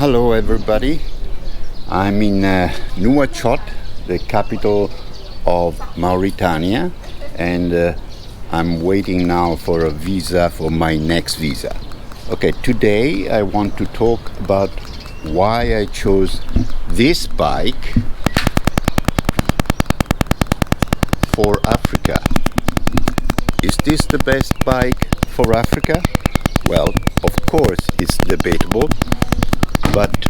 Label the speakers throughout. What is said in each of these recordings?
Speaker 1: Hello everybody, I'm in Nouakchott, the capital of Mauritania, and I'm waiting now for a visa for my next visa. Okay, today I want to talk about why I chose this bike for Africa. Is this the best bike for Africa? Well, of course it's debatable, but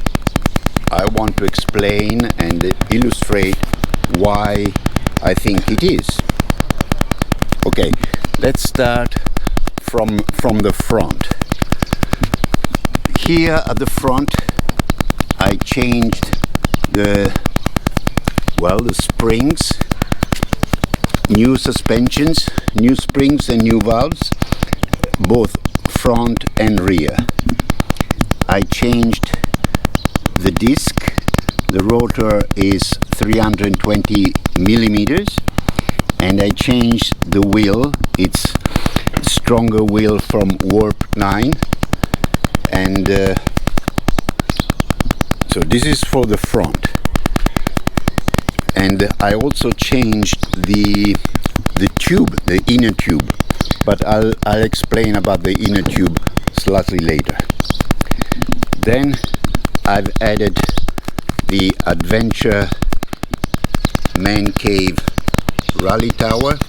Speaker 1: I want to explain and illustrate why I think it is. Okay, let's start from the front. Here at the front I changed the springs, new suspensions, new springs and new valves, both front and rear. I changed the disc. The rotor is 320 millimeters, and I changed the wheel. It's stronger wheel from Warp 9, and so this is for the front. And I also changed the tube, the inner tube, but I'll explain about the inner tube slightly later. Then I've added the Adventure Man Cave rally tower.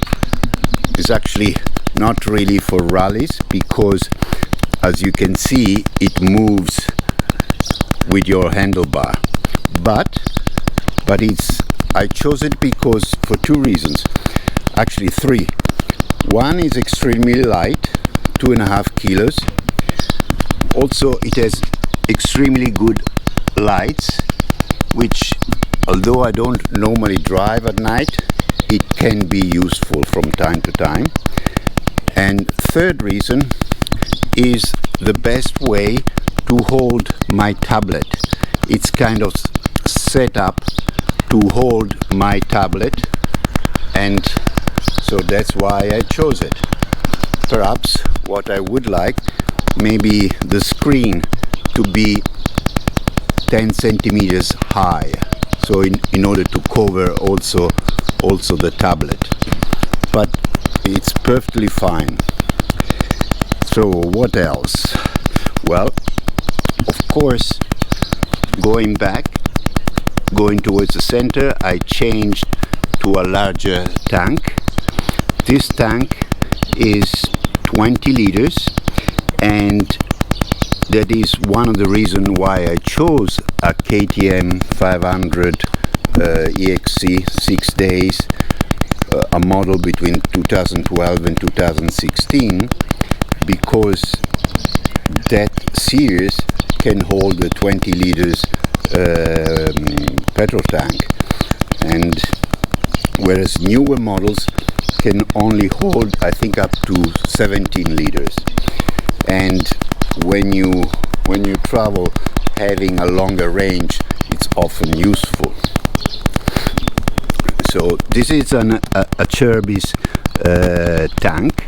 Speaker 1: It's actually not really for rallies because, as you can see, it moves with your handlebar. But I chose it because for two reasons, actually three. One is extremely light, 2.5 kilos. Also, it has extremely good lights, which, although I don't normally drive at night, it can be useful from time to time. And third reason is the best way to hold my tablet. It's kind of set up to hold my tablet, and so that's why I chose it. Perhaps what I would like, maybe the screen to be 10 centimeters high, so in order to cover also the tablet, but it's perfectly fine. So what else? Well, of course, going towards the center, I changed to a larger tank. This tank is 20 liters, and that is one of the reasons why I chose a KTM 500 EXC 6 days, a model between 2012 and 2016, because that series can hold a 20 liters petrol tank, and whereas newer models can only hold, I think, up to 17 liters. And when you travel having a longer range, it's often useful. So this is a Cherbis tank.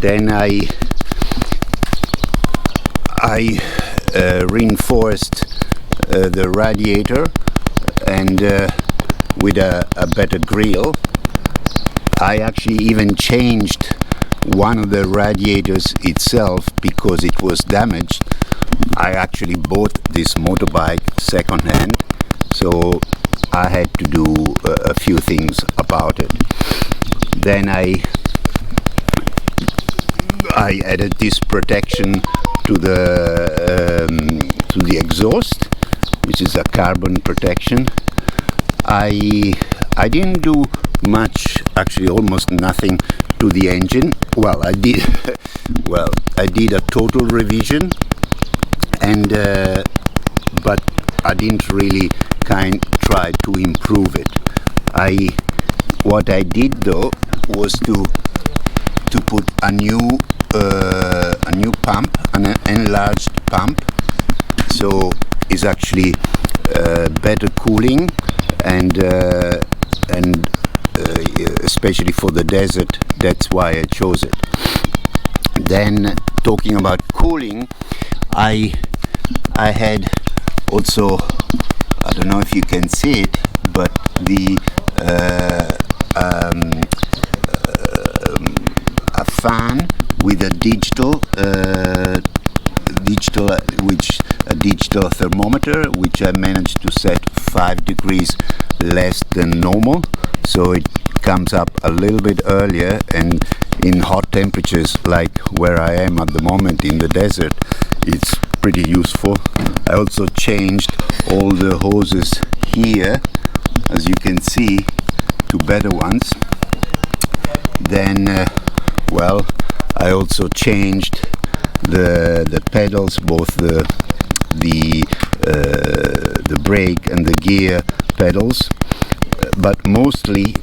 Speaker 1: Then I reinforced the radiator and with a better grill. I actually even changed one of the radiators itself because it was damaged. I actually bought this motorbike second-hand, so I had to do a few things about it. Then I added this protection to the exhaust, which is a carbon protection. I didn't do much, actually almost nothing, to the engine. Well, I did a total revision, and but I didn't really try to improve it. What I did though was to put a new pump, an enlarged pump, so it's actually better cooling, and especially for the desert, that's why I chose it. Then, talking about cooling, I had also, I don't know if you can see it, but the a fan with a digital thermometer, which I managed to set 5 degrees less than normal, so it comes up a little bit earlier, and in hot temperatures like where I am at the moment in the desert, it's pretty useful. I also changed all the hoses here, as you can see, to better ones. Then I also changed the pedals, both the brake and the gear pedals, but mostly,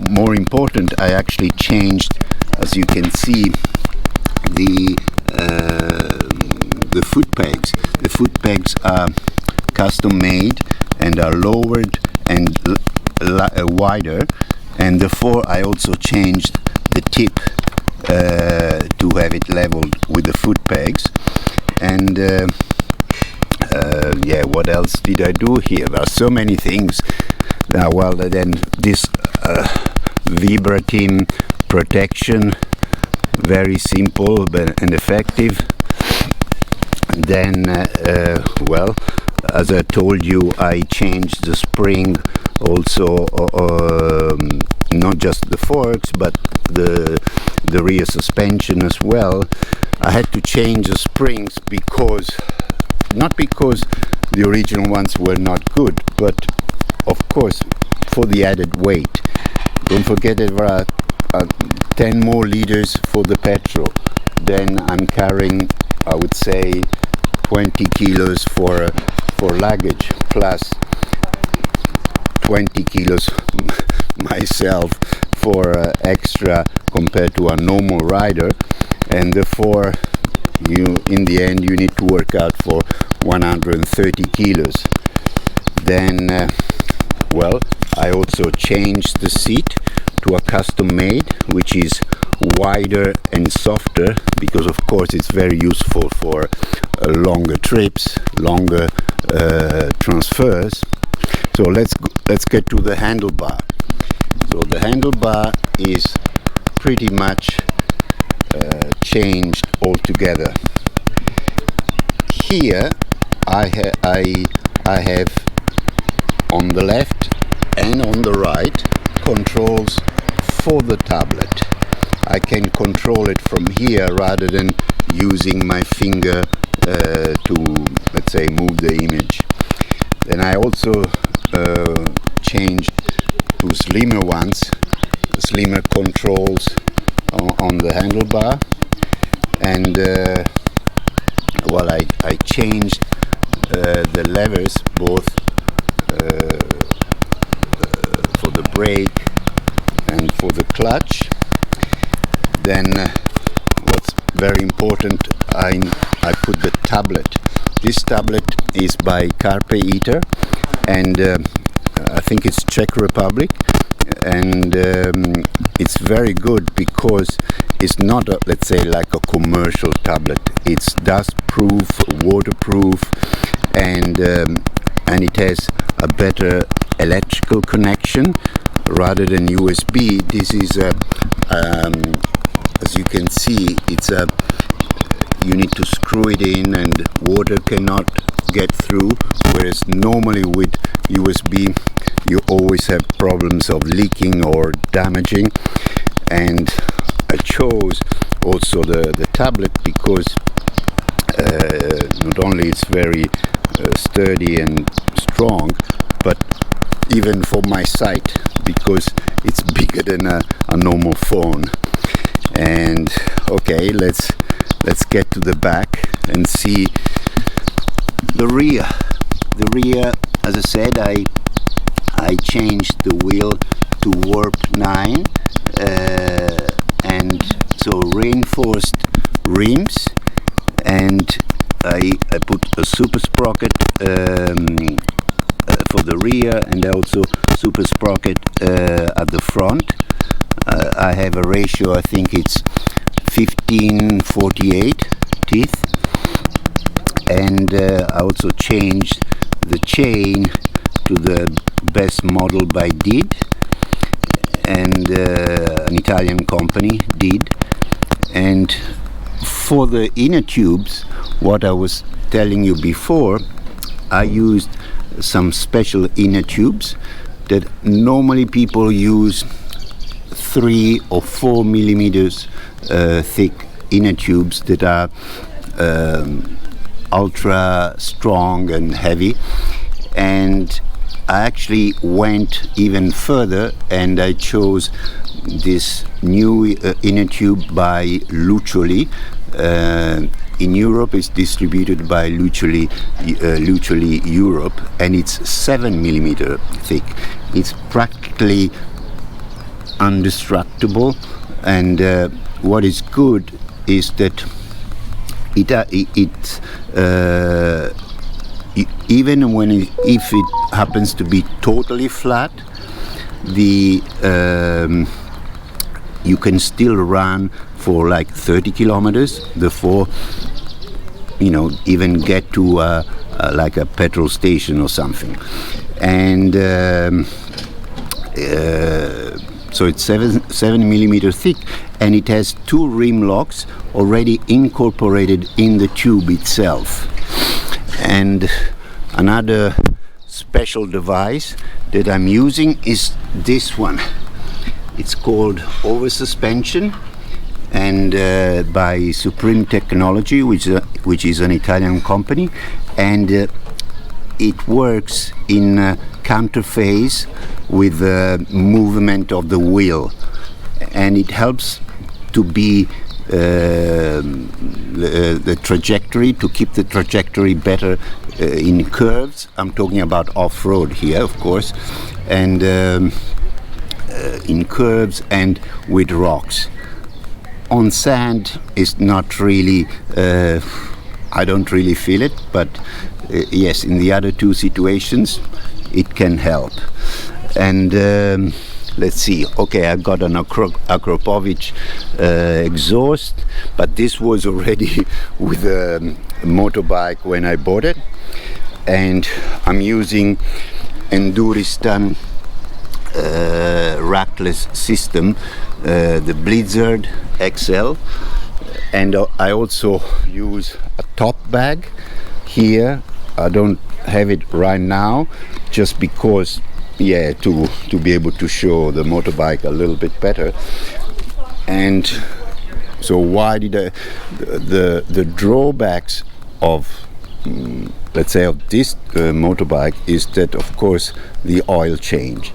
Speaker 1: more important, I actually changed, as you can see, the foot pegs. The foot pegs are custom made and are lowered and wider, and therefore I also changed the tip to have it leveled with the foot pegs. And what else did I do here? There are so many things. Now, then this Vibratin protection, very simple and effective. Then, as I told you, I changed the spring also, not just the forks, but the rear suspension as well. I had to change the springs not because the original ones were not good, but of course for the added weight. Don't forget that there are 10 more liters for the petrol. Then I'm carrying, I would say, 20 kilos for luggage, plus 20 kilos myself for extra compared to a normal rider, and therefore in the end you need to work out for 130 kilos. Then I also changed the seat to a custom made, which is wider and softer, because of course it's very useful for longer trips, longer transfers. So let's get to the handlebar. So the handlebar is pretty much changed altogether. Here I have on the left and on the right controls for the tablet. I can control it from here rather than using my finger to, let's say, move the image. Then I also changed to slimmer ones, slimmer controls on the handlebar, and I changed the levers, both for the brake and for the clutch. Then what's very important, I put the tablet. This tablet is by Carpe Eater, and I think it's Czech Republic, and it's very good because it's not let's say like a commercial tablet. It's dust proof, waterproof, and it has a better electrical connection rather than USB. This is as you can see, it's you need to screw it in and water cannot get through, whereas normally with USB you always have problems of leaking or damaging. And I chose also the tablet because not only it's very sturdy and strong, but even for my sight, because it's bigger than a normal phone. And okay, let's get to the back and see the rear. The rear, as I said, I changed the wheel to warp 9, and so reinforced rims, and I put a super sprocket for the rear, and also super sprocket at the front. I have a ratio, I think it's 15:48 teeth, and I also changed the chain to the best model by Did, and an Italian company, Did. And for the inner tubes, what I was telling you before, I used some special inner tubes that normally people use 3 or 4 millimeters thick inner tubes that are ultra strong and heavy. And I actually went even further, and I chose this new inner tube by Luccioli. In Europe, it's distributed by Luccioli Europe, and it's 7 millimeter thick. It's practically indestructible, and what is good is that even if it happens to be totally flat, you can still run for like 30 kilometers before even get to like a petrol station or something. And so it's 7 millimeter thick, and it has 2 rim locks already incorporated in the tube itself. And another special device that I'm using is this one. It's called Over Suspension, and by Supreme Technology, which is an Italian company, and it works in counterphase with the movement of the wheel, and it helps to be the trajectory, to keep the trajectory better in curves. I'm talking about off-road here, of course, and in curves and with rocks. On sand is not really, I don't really feel it, but yes, in the other 2 situations it can help. And let's see, okay, I got an Akropovich exhaust, but this was already with a motorbike when I bought it, and I'm using Enduristan rackless system, the Blizzard XL, and I also use a top bag here. I don't have it right now just because to be able to show the motorbike a little bit better. And so why did the drawbacks of let's say of this motorbike is that, of course, the oil change.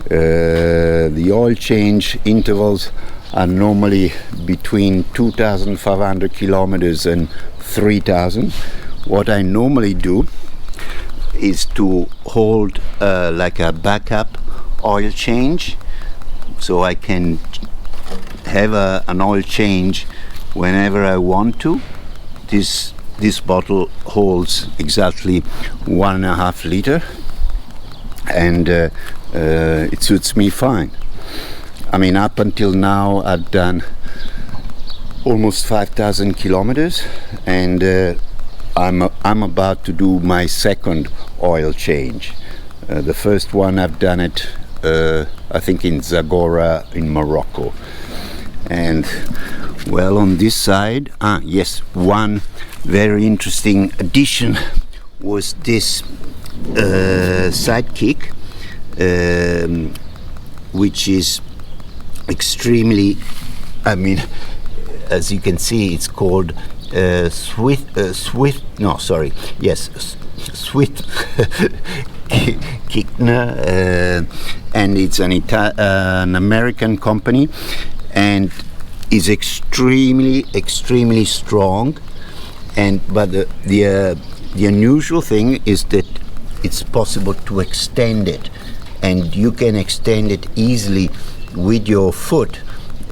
Speaker 1: The oil change intervals are normally between 2,500 kilometers and 3,000. What I normally do is to hold like a backup oil change, so I can have an oil change whenever I want to. This bottle holds exactly 1.5 liter, and it suits me fine. I mean, up until now I've done almost 5,000 kilometers, and I'm about to do my second oil change. The first one I've done it I think in Zagora in Morocco. And well, on this side, yes, one very interesting addition was this sidekick, which is extremely, I mean, as you can see, it's called Swift Kickner, and it's an American company, and is extremely strong. But the unusual thing is that it's possible to extend it, and you can extend it easily with your foot